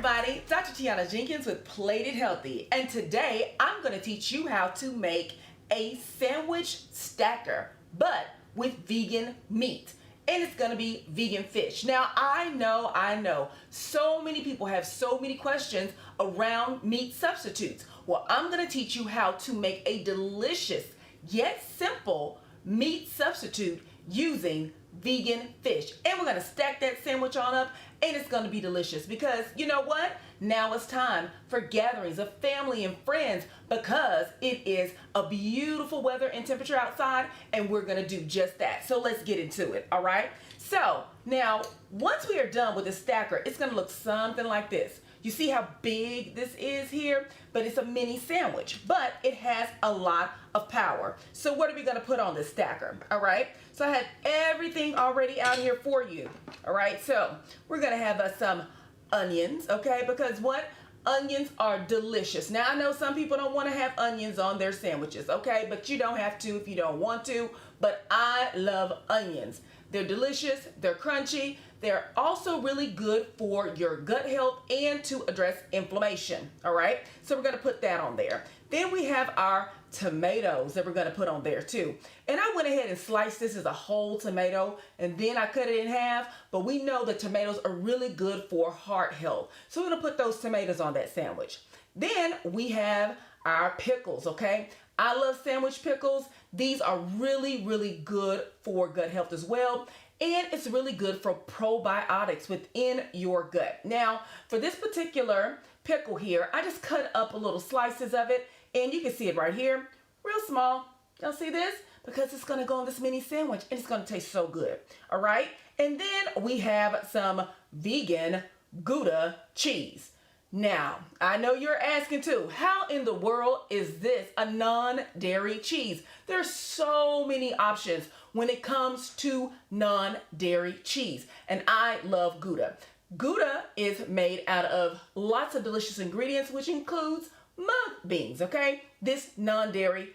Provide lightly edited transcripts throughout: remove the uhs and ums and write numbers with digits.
everybody, Dr. Tiana Jenkins with Plated Healthy, and today I'm going to teach you how to make a sandwich stacker, but with vegan meat. And it's going to be vegan fish. Now, I know, so many people have so many questions around meat substitutes. Well, I'm going to teach you how to make a delicious yet simple meat substitute using vegan fish. And we're going to stack that sandwich on up, and it's going to be delicious because you know what? Now it's time for gatherings of family and friends because it is a beautiful weather and temperature outside, and we're going to do just that. So let's get into it, all right? So now, once we are done with the stacker, it's going to look something like this. You see how big this is here? But it's a mini sandwich, but it has a lot of power. So what are we going to put on this stacker? All right. So I have everything already out here for you. All right. So we're going to have some onions, okay? Because what? Onions are delicious. Now I know some people don't want to have onions on their sandwiches, okay? But you don't have to if you don't want to. But I love onions. They're delicious, they're crunchy, they're also really good for your gut health and to address inflammation, all right? So we're gonna put that on there. Then we have our tomatoes that we're gonna put on there too. And I went ahead and sliced this as a whole tomato, and then I cut it in half, but we know that tomatoes are really good for heart health. So we're gonna put those tomatoes on that sandwich. Then we have our pickles, okay? I love sandwich pickles. These are really, really good for gut health as well. And it's really good for probiotics within your gut. Now, for this particular pickle here, I just cut up a little slices of it, and you can see it right here, real small. Y'all see this? Because it's gonna go on this mini sandwich, and it's gonna taste so good, all right? And then we have some vegan Gouda cheese. Now, I know you're asking too, how in the world is this a non-dairy cheese? There's so many options when it comes to non-dairy cheese, and I love Gouda. Gouda is made out of lots of delicious ingredients, which includes mung beans, okay? This non-dairy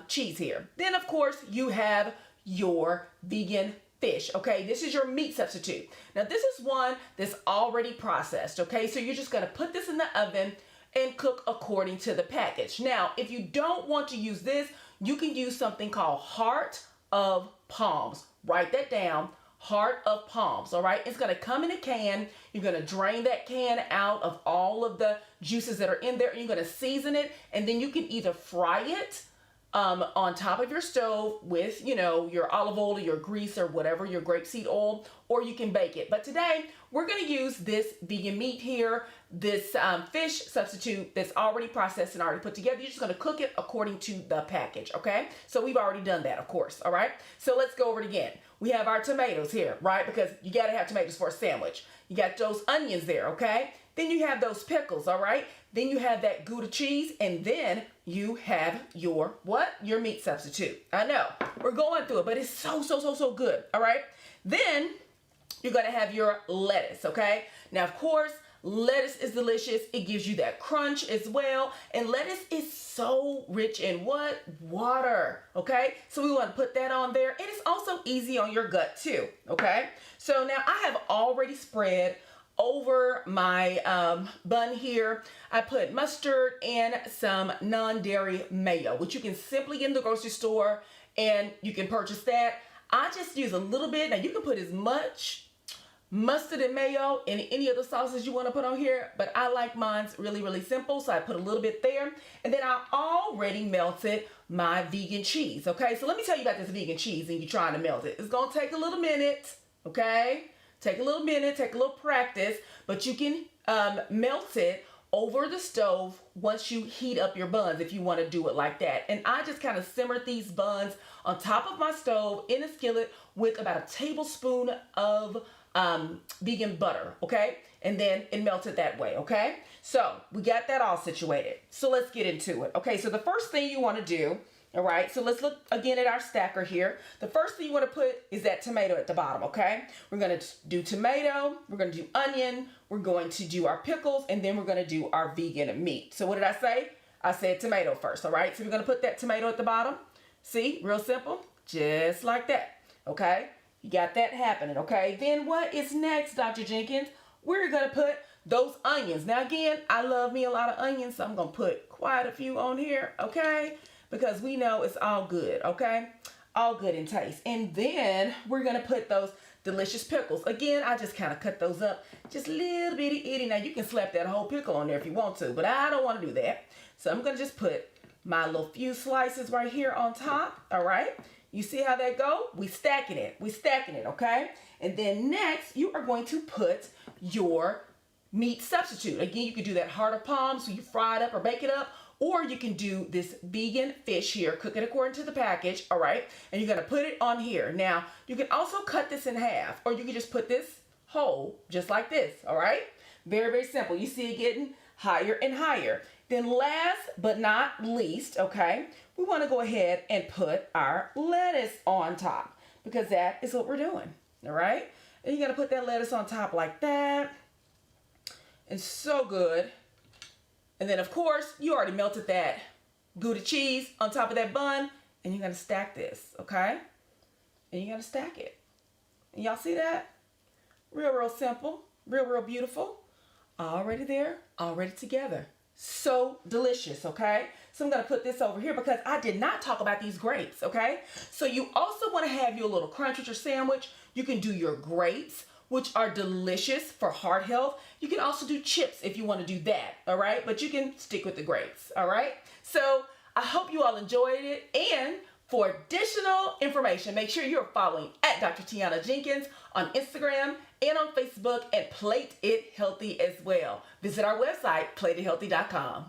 cheese here. Then, of course, you have your vegan fish, okay? This is your meat substitute. Now, this is one that's already processed, okay? So you're just gonna put this in the oven and cook according to the package. Now, if you don't want to use this, you can use something called heart of palms. Write that down, heart of palms, all right? It's gonna come in a can. You're gonna drain that can out of all of the juices that are in there, and you're gonna season it, and then you can either fry it on top of your stove with, you know, your olive oil or your grease or whatever, your grapeseed oil, or you can bake it. But today, we're going to use this vegan meat here, this fish substitute that's already processed and already put together. You're just going to cook it according to the package, okay? So we've already done that, of course, all right? So let's go over it again. We have our tomatoes here, right? Because you got to have tomatoes for a sandwich. You got those onions there, okay? Then you have those pickles, all right? Then you have that Gouda cheese, and then you have your, what? Your meat substitute. I know, we're going through it, but it's so good, all right? Then you're gonna have your lettuce, okay? Now, of course, lettuce is delicious. It gives you that crunch as well, and lettuce is so rich in what? Water, okay? So we wanna put that on there, and it's also easy on your gut too, okay? So now I have already spread over my bun here, I put mustard and some non-dairy mayo, which you can simply get in the grocery store and you can purchase that. I just use a little bit. Now you can put as much mustard and mayo and any other sauces you want to put on here, but I like mine's really, really simple, so I put a little bit there. And then I already melted my vegan cheese, okay? So let me tell you about this vegan cheese and you're trying to melt it. It's gonna take a little minute, okay? Take a little minute, take a little practice, but you can melt it over the stove once you heat up your buns if you want to do it like that. And I just kind of simmered these buns on top of my stove in a skillet with about a tablespoon of vegan butter, okay? And then it melted that way, okay? So we got that all situated. So let's get into it. Okay, so the first thing you want to do, all right, so let's look again at our stacker here. The first thing you want to put is that tomato at the bottom, okay? We're going to do tomato, we're going to do onion, we're going to do our pickles, and then we're going to do our vegan meat. So what did I say? I said tomato first, all right? So we're going to put that tomato at the bottom. See, real simple, just like that, okay? You got that happening, okay? Then what is next, Dr. Jenkins? We're going to put those onions. Now again, I love me a lot of onions, so I'm going to put quite a few on here, okay? Because we know it's all good, okay? All good in taste. And then we're going to put those delicious pickles. Again, I just kind of cut those up just a little bitty itty. Now you can slap that whole pickle on there if you want to, but I don't want to do that. So I'm going to just put my little few slices right here on top, all right? You see how that go? We stacking it, okay? And then next, you are going to put your meat substitute. Again, you can do that heart of palm, so you fry it up or bake it up, or you can do this vegan fish here, cook it according to the package, all right? And you're gonna put it on here. Now, you can also cut this in half, or you can just put this whole, just like this, all right? Very, very simple. You see it getting higher and higher. Then last but not least, okay, we wanna go ahead and put our lettuce on top, because that is what we're doing, all right? And you're gonna put that lettuce on top like that. And so good. And then of course, you already melted that Gouda cheese on top of that bun, and you're gonna stack this, okay? And you're gonna stack it. And y'all see that? Real, real simple, real, real beautiful. Already there, already together. So delicious, okay? So I'm gonna put this over here because I did not talk about these grapes, okay? So you also wanna have your little crunch with your sandwich. You can do your grapes, which are delicious for heart health. You can also do chips if you want to do that, all right? But you can stick with the grapes, all right? So I hope you all enjoyed it. And for additional information, make sure you're following at Dr. Tiana Jenkins on Instagram and on Facebook, and Plate It Healthy as well. Visit our website, plateithealthy.com.